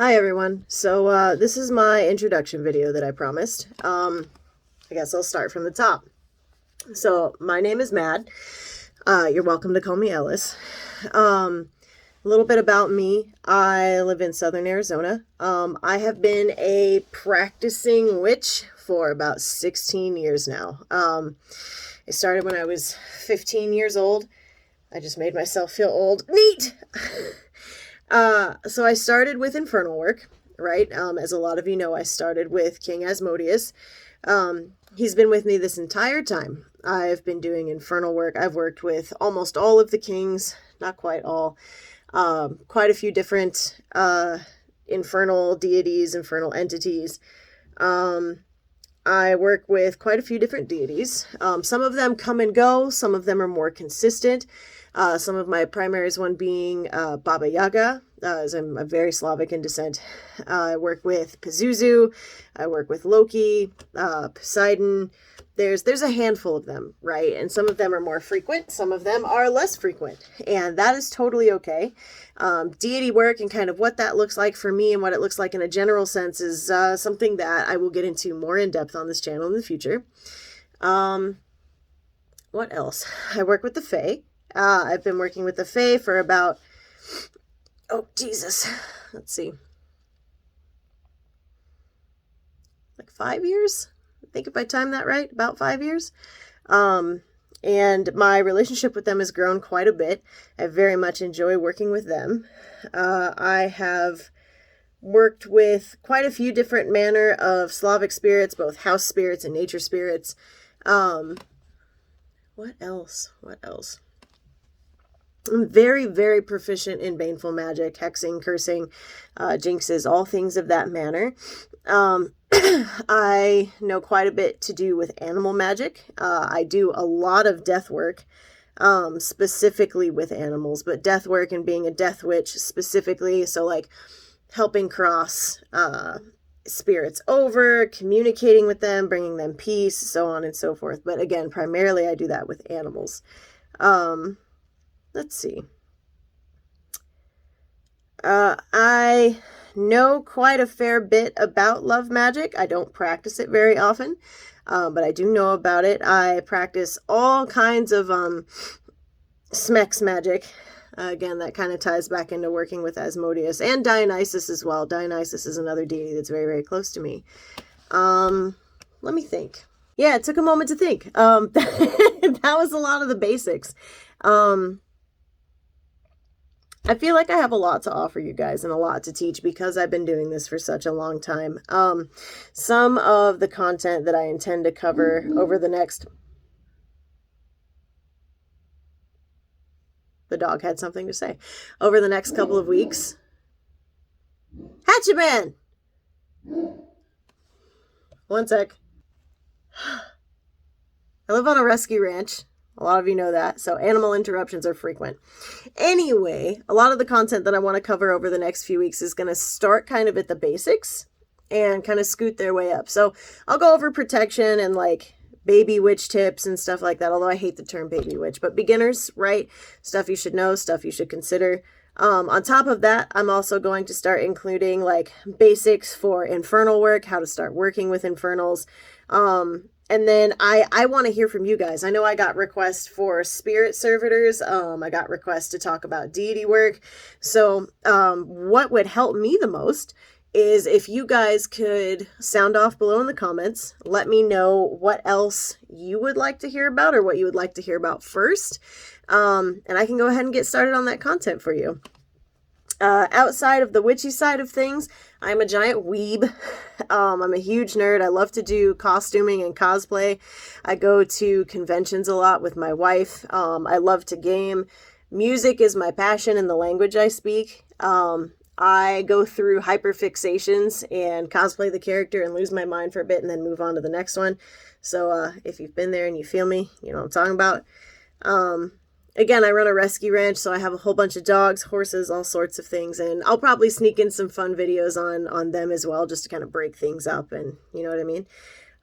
Hi everyone. So this is my introduction video that I promised. I guess I'll start from the top. So my name is Mad. You're welcome to call me Ellis. A little bit about me. I live in southern Arizona. I have been a practicing witch for about 16 years now. I started when I was 15 years old. I just made myself feel old. Neat! So I started with Infernal Work, right? As a lot of you know, I started with King Asmodeus. He's been with me this entire time. I've been doing Infernal Work. I've worked with almost all of the kings, not quite all, quite a few different infernal deities, infernal entities. I work with quite a few different deities. Some of them come and go. Some of them are more consistent. Some of my primaries, one being Baba Yaga, as I'm very Slavic in descent. I work with Pazuzu. I work with Loki, Poseidon. There's a handful of them, right? And some of them are more frequent. Some of them are less frequent. And that is totally okay. Deity work and kind of what that looks like for me and what it looks like in a general sense is something that I will get into more in depth on this channel in the future. What else? I work with the Fae. I've been working with the Fae for about, oh, Jesus. Let's see. Like 5 years? I think if I time that right, about 5 years. And my relationship with them has grown quite a bit. I very much enjoy working with them. I have worked with quite a few different manner of Slavic spirits, both house spirits and nature spirits. What else? I'm very, very proficient in baneful magic, hexing, cursing, jinxes, all things of that manner. I know quite a bit to do with animal magic. I do a lot of death work, specifically with animals, but death work and being a death witch specifically, so like helping cross spirits over, communicating with them, bringing them peace, so on and so forth. But again, primarily I do that with animals. Let's see. I know quite a fair bit about love magic. I don't practice it very often, but I do know about it. I practice all kinds of Smex magic. Again, that kind of ties back into working with Asmodeus and Dionysus as well. Dionysus is another deity that's very, very close to me. Let me think. Yeah, it took a moment to think. That was a lot of the basics. I feel like I have a lot to offer you guys and a lot to teach because I've been doing this for such a long time. Some of the content that I intend to cover over the next... The dog had something to say. Over the next couple of weeks... Hatchaman! One sec. I live on a rescue ranch. A lot of you know that, so animal interruptions are frequent. Anyway, a lot of the content that I want to cover over the next few weeks is going to start kind of at the basics and kind of scoot their way up. So I'll go over protection and like baby witch tips and stuff like that, although I hate the term baby witch, but beginners, right? Stuff you should know, stuff you should consider. On top of that, I'm also going to start including like basics for infernal work, how to start working with infernals. And then I want to hear from you guys. I know I got requests for spirit servitors. I got requests to talk about deity work. So what would help me the most is if you guys could sound off below in the comments. Let me know what else you would like to hear about or what you would like to hear about first. And I can go ahead and get started on that content for you. Outside of the witchy side of things, I'm a giant weeb. I'm a huge nerd. I love to do costuming and cosplay. I go to conventions a lot with my wife. I love to game. Music is my passion and the language I speak. I go through hyperfixations and cosplay the character and lose my mind for a bit and then move on to the next one. So if you've been there and you feel me, you know what I'm talking about. Again, I run a rescue ranch, so I have a whole bunch of dogs, horses, all sorts of things, and I'll probably sneak in some fun videos on them as well, just to kind of break things up, and you know what I mean?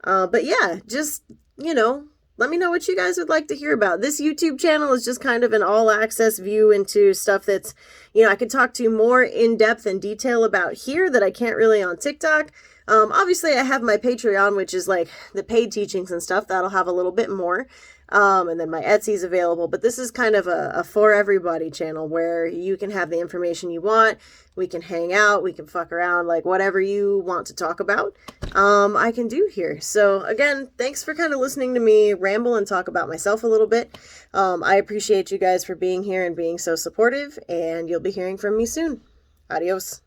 But yeah, just, you know, let me know what you guys would like to hear about. This YouTube channel is just kind of an all-access view into stuff that's, I could talk to more in depth and detail about here that I can't really on TikTok. Obviously, I have my Patreon, which is like the paid teachings and stuff. That'll have a little bit more. And then my Etsy's available. But this is kind of a for everybody channel where you can have the information you want. We can hang out. We can fuck around. Like whatever you want to talk about, I can do here. So again, thanks for kind of listening to me ramble and talk about myself a little bit. I appreciate you guys for being here and being so supportive. And you'll be hearing from me soon. Adios.